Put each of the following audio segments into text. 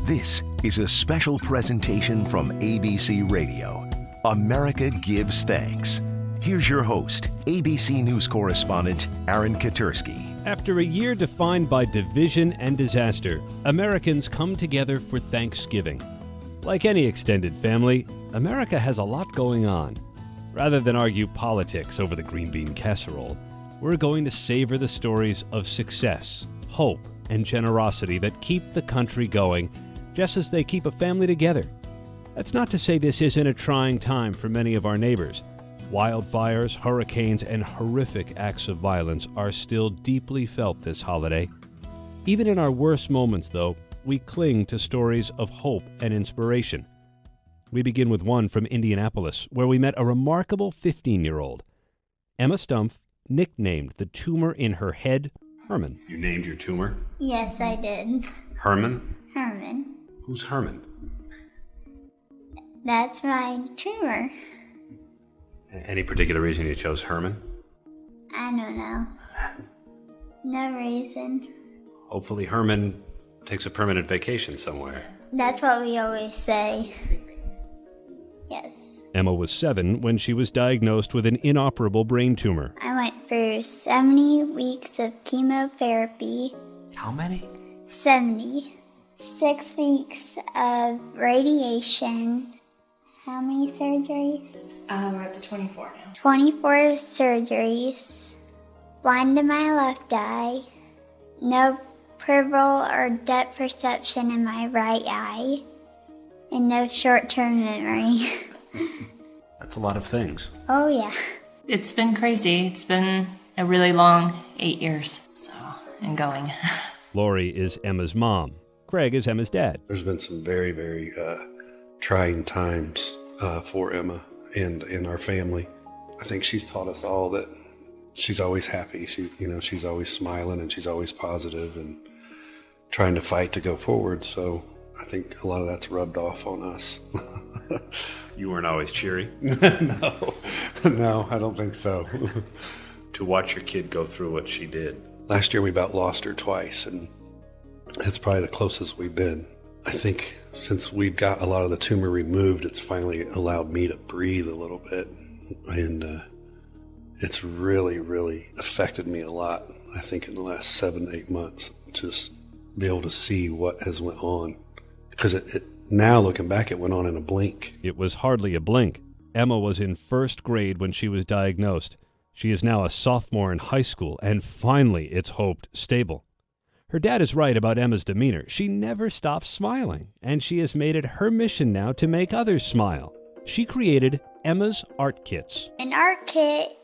This is a special presentation from ABC Radio. America Gives Thanks. Here's your host, ABC News correspondent Aaron Katersky. After a year defined by division and disaster, Americans come together for Thanksgiving. Like any extended family, America has a lot going on. Rather than argue politics over the green bean casserole, we're going to savor the stories of success, hope, and generosity that keep the country going, just as they keep a family together. That's not to say this isn't a trying time for many of our neighbors. Wildfires, hurricanes, and horrific acts of violence are still deeply felt this holiday. Even in our worst moments, though, we cling to stories of hope and inspiration. We begin with one from Indianapolis, where we met a remarkable 15-year-old. Emma Stumpf nicknamed the tumor in her head Herman. You named your tumor? Yes, I did. Herman? Herman. Who's Herman? That's my tumor. Any particular reason you chose Herman? I don't know. No reason. Hopefully Herman takes a permanent vacation somewhere. That's what we always say. Yes. Emma was 7 when she was diagnosed with an inoperable brain tumor. I went through 70 weeks of chemotherapy. How many? 70. 6 weeks of radiation. How many surgeries? We're up to 24 now. 24 surgeries. Blind in my left eye. No peripheral or depth perception in my right eye. And no short-term memory. That's a lot of things. Oh, yeah. It's been crazy. It's been a really long 8 years, and going. Lori is Emma's mom. Craig is Emma's dad. There's been some very, very trying times for Emma and our family. I think she's taught us all that she's always happy. She's always smiling and she's always positive and trying to fight to go forward. So I think a lot of that's rubbed off on us. You weren't always cheery? No, I don't think so. To watch your kid go through what she did. Last year we about lost her twice, and it's probably the closest we've been. I think since we've got a lot of the tumor removed, it's finally allowed me to breathe a little bit, and it's really, really affected me a lot, I think, in the last 7-8 months, just be able to see what has went on. Because it now, looking back, it went on in a blink. It was hardly a blink. Emma was in first grade when she was diagnosed. She is now a sophomore in high school, and finally, it's hoped, stable. Her dad is right about Emma's demeanor. She never stops smiling, and she has made it her mission now to make others smile. She created Emma's Art Kits. An art kit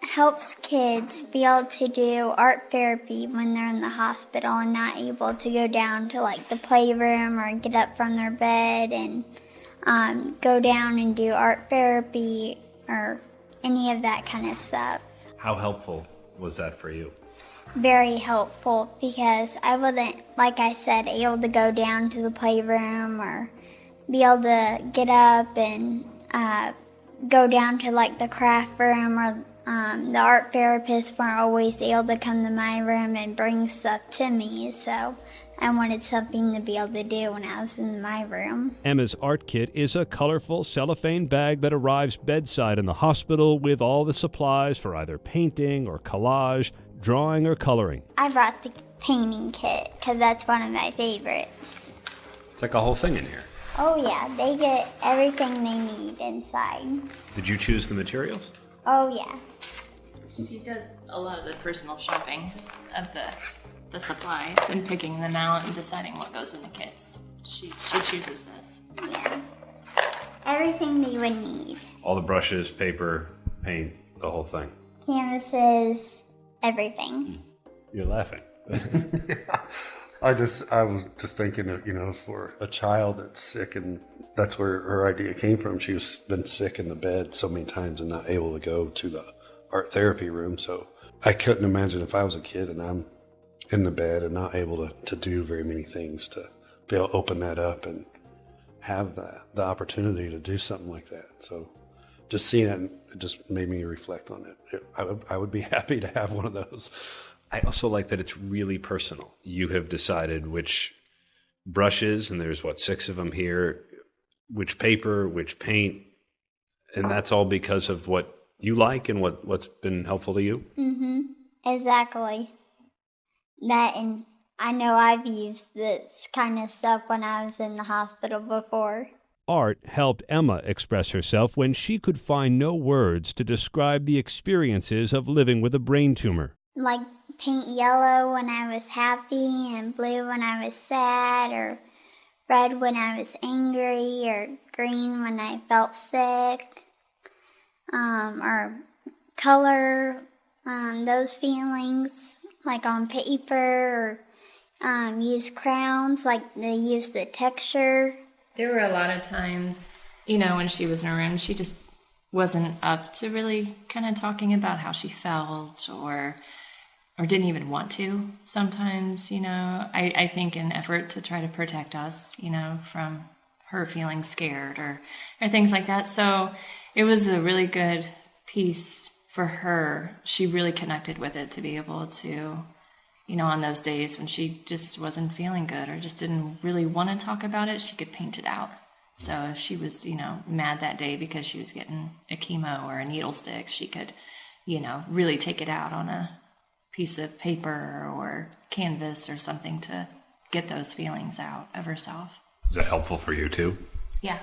helps kids be able to do art therapy when they're in the hospital and not able to go down to like the playroom or get up from their bed and go down and do art therapy or any of that kind of stuff. How helpful was that for you? Very helpful, because I wasn't, like I said, able to go down to the playroom or be able to get up and go down to like the craft room, or the art therapists weren't always able to come to my room and bring stuff to me, so I wanted something to be able to do when I was in my room. Emma's Art Kit is a colorful cellophane bag that arrives bedside in the hospital with all the supplies for either painting or collage, drawing or coloring. I brought the painting kit because that's one of my favorites. It's like a whole thing in here. Oh yeah, they get everything they need inside. Did you choose the materials? Oh yeah. She does a lot of the personal shopping of the supplies and picking them out and deciding what goes in the kits. She chooses this. Yeah. Everything they would need. All the brushes, paper, paint, the whole thing. Canvases, everything. You're laughing. I was just thinking of, for a child that's sick, and that's where her idea came from. She's been sick in the bed so many times and not able to go to the art therapy room. So I couldn't imagine if I was a kid and I'm in the bed and not able to do very many things, to be able to open that up and have the opportunity to do something like that. So just seeing it, it just made me reflect on it. I would be happy to have one of those. I also like that it's really personal. You have decided which brushes, and there's, 6 of them here, which paper, which paint, and that's all because of what you like and what's been helpful to you? Exactly. That, and I know I've used this kind of stuff when I was in the hospital before. Art helped Emma express herself when she could find no words to describe the experiences of living with a brain tumor. Like paint yellow when I was happy and blue when I was sad, or red when I was angry, or green when I felt sick, or color those feelings like on paper, or use crowns, like they use the texture. There were a lot of times, when she was in her room, she just wasn't up to really kind of talking about how she felt, or didn't even want to sometimes, I think in effort to try to protect us, from her feeling scared or things like that. So it was a really good piece for her. She really connected with it to be able to, on those days when she just wasn't feeling good or just didn't really want to talk about it, she could paint it out. So if she was, mad that day because she was getting a chemo or a needle stick, she could, really take it out on a piece of paper or canvas or something to get those feelings out of herself. Is that helpful for you too? Yeah.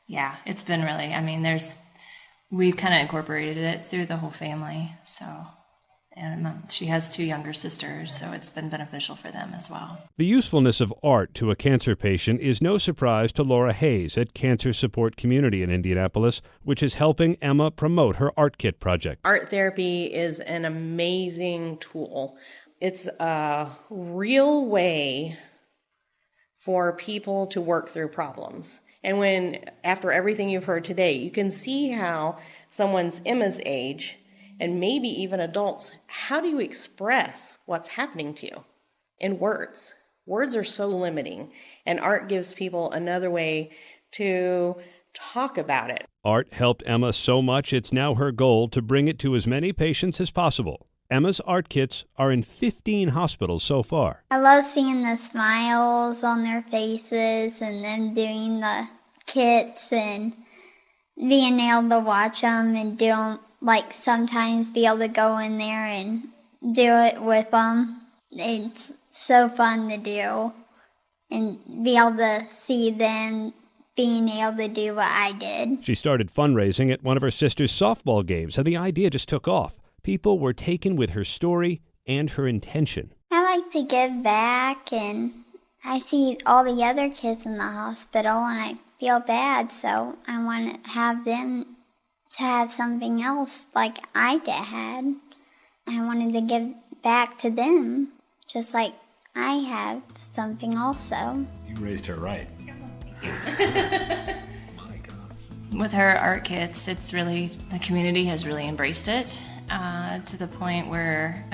Yeah, it's been really, we kind of incorporated it through the whole family. So, and she has 2 younger sisters, so it's been beneficial for them as well. The usefulness of art to a cancer patient is no surprise to Laura Hayes at Cancer Support Community in Indianapolis, which is helping Emma promote her Art Kit project. Art therapy is an amazing tool. It's a real way for people to work through problems. And when, after everything you've heard today, you can see how someone's Emma's age, and maybe even adults, how do you express what's happening to you in words? Words are so limiting, and art gives people another way to talk about it. Art helped Emma so much it's now her goal to bring it to as many patients as possible. Emma's art kits are in 15 hospitals so far. I love seeing the smiles on their faces and them doing the kits and being able to watch them and do them, like sometimes be able to go in there and do it with them. It's so fun to do and be able to see them being able to do what I did. She started fundraising at one of her sister's softball games, and the idea just took off. People were taken with her story and her intention. I like to give back, and I see all the other kids in the hospital, and I feel bad, so I want to have them to have something else like I had. I wanted to give back to them, just like I have something also. You raised her right. With her art kits, it's really, the community has really embraced it. To the point where,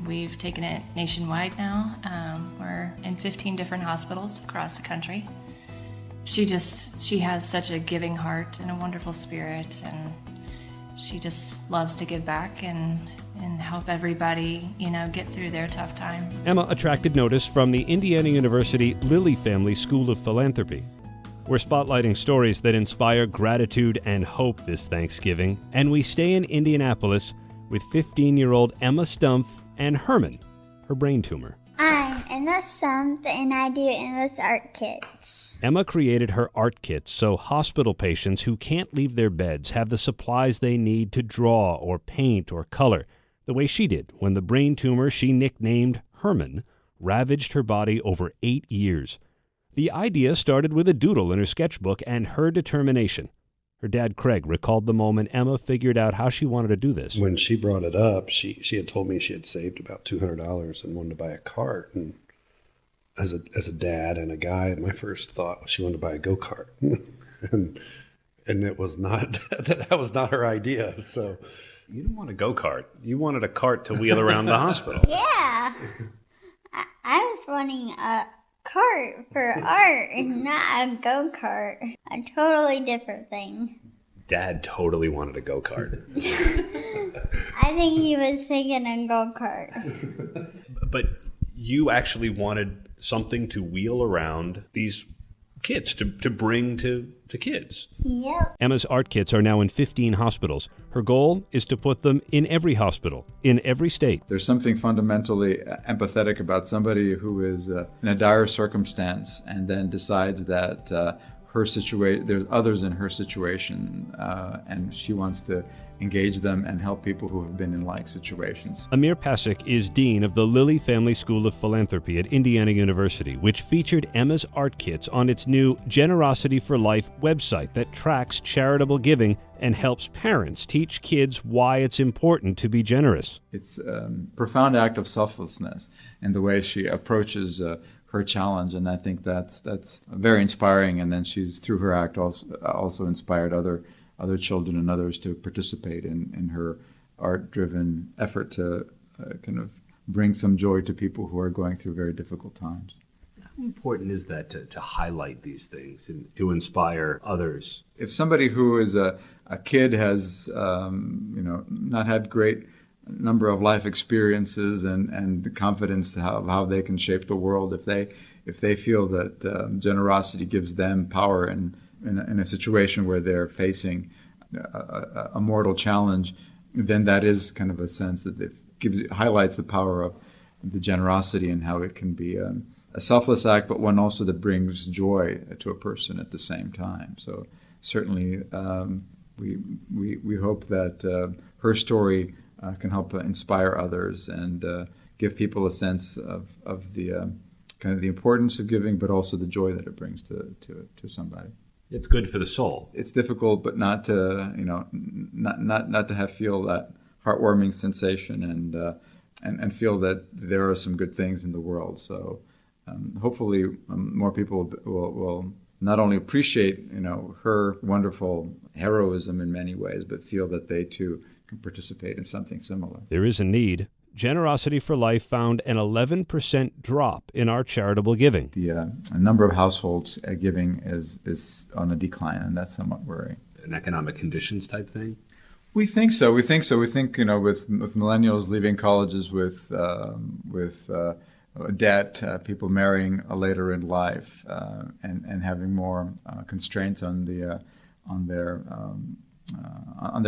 we've taken it nationwide now. We're in 15 different hospitals across the country. She has such a giving heart and a wonderful spirit, and she just loves to give back and help everybody, get through their tough time. Emma attracted notice from the Indiana University Lilly Family School of Philanthropy. We're spotlighting stories that inspire gratitude and hope this Thanksgiving, and we stay in Indianapolis with 15-year-old Emma Stumpf and Herman, her brain tumor. I'm Emma Stumpf, and I do Emma's art kits. Emma created her art kits so hospital patients who can't leave their beds have the supplies they need to draw or paint or color, the way she did when the brain tumor she nicknamed Herman ravaged her body over 8 years. The idea started with a doodle in her sketchbook and her determination. Her dad, Craig, recalled the moment Emma figured out how she wanted to do this. When she brought it up, she had told me she had saved about $200 and wanted to buy a cart. And as a dad and a guy, my first thought was she wanted to buy a go-kart. and it was not, that was not her idea. So you didn't want a go-kart. You wanted a cart to wheel around the hospital. Yeah. I was wanting a cart for art and not a go-kart. A totally different thing. Dad totally wanted a go-kart. I think he was thinking a go-kart. But you actually wanted something to wheel around these kits to bring to kids. Yep. Emma's art kits are now in 15 hospitals. Her goal is to put them in every hospital, in every state. There's something fundamentally empathetic about somebody who is in a dire circumstance and then decides that there's others in her situation, and she wants to engage them and help people who have been in like situations. Amir Pasek is dean of the Lilly Family School of Philanthropy at Indiana University, which featured Emma's art kits on its new Generosity for Life website that tracks charitable giving and helps parents teach kids why it's important to be generous. It's a profound act of selflessness in the way she approaches her challenge, and I think that's very inspiring. And then she's, through her act, also inspired other children and others to participate in her art-driven effort to kind of bring some joy to people who are going through very difficult times. How important is that to highlight these things and to inspire others? If somebody who is a kid has not had great number of life experiences and the confidence of how they can shape the world, if they feel that generosity gives them power in a situation where they're facing a mortal challenge, then that is kind of a sense that it highlights the power of the generosity and how it can be a selfless act, but one also that brings joy to a person at the same time. So certainly we hope that her story can help inspire others and give people a sense of the kind of the importance of giving, but also the joy that it brings to somebody. It's good for the soul. It's difficult, but not to not to feel that heartwarming sensation and feel that there are some good things in the world. So hopefully more people will not only appreciate her wonderful heroism in many ways, but feel that they too can participate in something similar. There is a need. Generosity for Life found an 11% drop in our charitable giving. The number of households giving is on a decline, and that's somewhat worrying. An economic conditions type thing? We think so. We think with millennials leaving colleges with debt, people marrying later in life, and having more constraints on their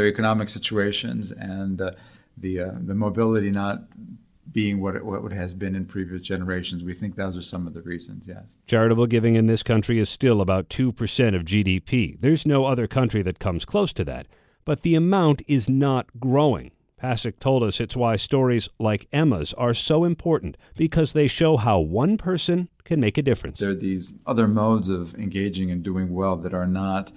economic situations, and the mobility not being what it has been in previous generations. We think those are some of the reasons, yes. Charitable giving in this country is still about 2% of GDP. There's no other country that comes close to that. But the amount is not growing. Pasek told us it's why stories like Emma's are so important, because they show how one person can make a difference. There are these other modes of engaging and doing well that are not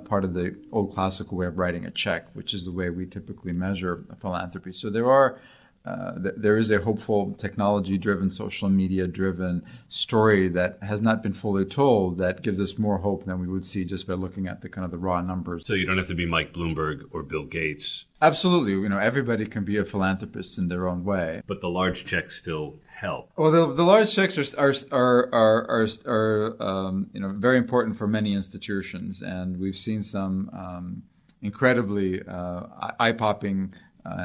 part of the old classical way of writing a check, which is the way we typically measure philanthropy. So there is a hopeful, technology-driven, social media-driven story that has not been fully told that gives us more hope than we would see just by looking at the kind of the raw numbers. So you don't have to be Mike Bloomberg or Bill Gates. Absolutely. Everybody can be a philanthropist in their own way. But the large checks still help. Well, the large checks are very important for many institutions, and we've seen some incredibly eye-popping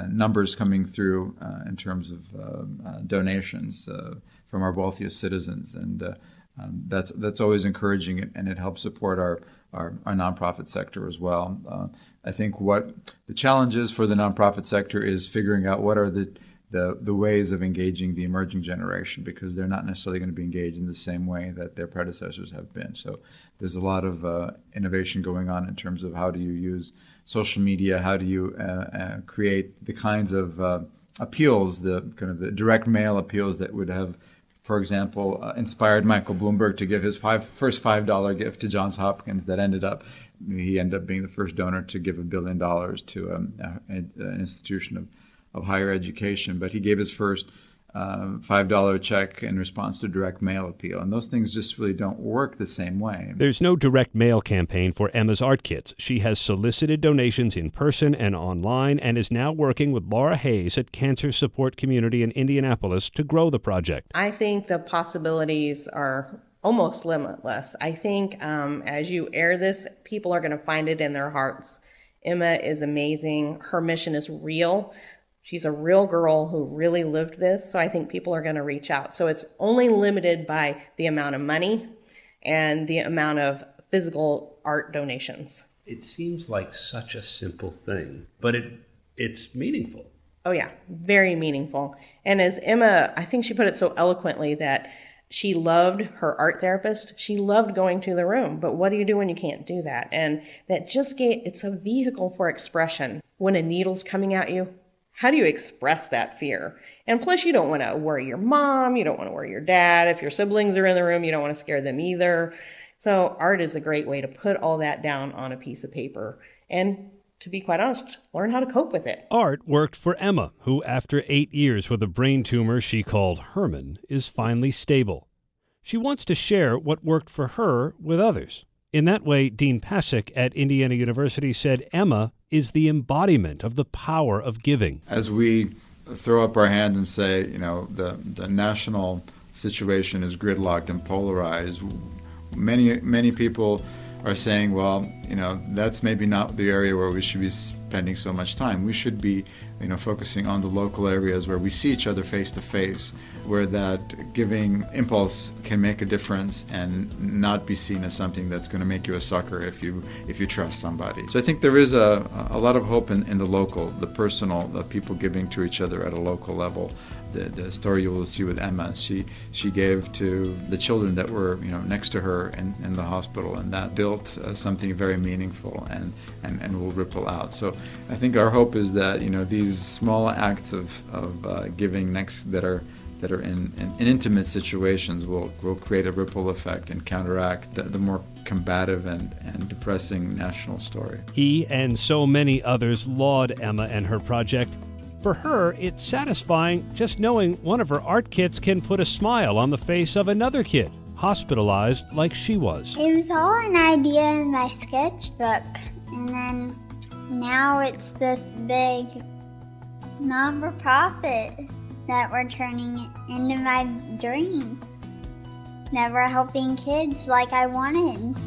numbers coming through in terms of donations from our wealthiest citizens, and that's always encouraging, and it helps support our nonprofit sector as well. I think what the challenge is for the nonprofit sector is figuring out what are the ways of engaging the emerging generation, because they're not necessarily going to be engaged in the same way that their predecessors have been. So there's a lot of innovation going on in terms of how do you use social media, how do you create the kinds of appeals, the kind of the direct mail appeals that would have, for example, inspired Michael Bloomberg to give his first $5 gift to Johns Hopkins. He ended up being the first donor to give $1 billion to an institution of higher education, but he gave his first $5 check in response to direct mail appeal. And those things just really don't work the same way. There's no direct mail campaign for Emma's art kits. She has solicited donations in person and online and is now working with Laura Hayes at Cancer Support Community in Indianapolis to grow the project. I think the possibilities are almost limitless. I think as you air this, people are going to find it in their hearts. Emma is amazing. Her mission is real. She's a real girl who really lived this, so I think people are going to reach out. So it's only limited by the amount of money and the amount of physical art donations. It seems like such a simple thing, but it's meaningful. Oh yeah, very meaningful. And as Emma, I think she put it so eloquently that she loved her art therapist. She loved going to the room, but what do you do when you can't do that? And that it's a vehicle for expression. When a needle's coming at you, how do you express that fear? And plus, you don't want to worry your mom. You don't want to worry your dad. If your siblings are in the room, you don't want to scare them either. So art is a great way to put all that down on a piece of paper and, to be quite honest, learn how to cope with it. Art worked for Emma, who, after 8 years with a brain tumor she called Herman, is finally stable. She wants to share what worked for her with others. In that way, Dean Pasek at Indiana University said Emma is the embodiment of the power of giving. As we throw up our hands and say, the national situation is gridlocked and polarized, many people are saying, well, that's maybe not the area where we should be spending so much time. We should be, focusing on the local areas where we see each other face to face, where that giving impulse can make a difference and not be seen as something that's going to make you a sucker if you trust somebody. So I think there is a lot of hope in the local, the personal, the people giving to each other at a local level. The story you will see with Emma, she gave to the children that were next to her in the hospital, and that built something very meaningful and will ripple out. So I think our hope is that these small acts of giving that are in intimate situations will create a ripple effect and counteract the more combative and depressing national story. He and so many others laud Emma and her project. For her, it's satisfying just knowing one of her art kits can put a smile on the face of another kid, hospitalized like she was. It was all an idea in my sketchbook, and then now it's this big non-for-profit that we're turning into my dream, that we're helping kids like I wanted.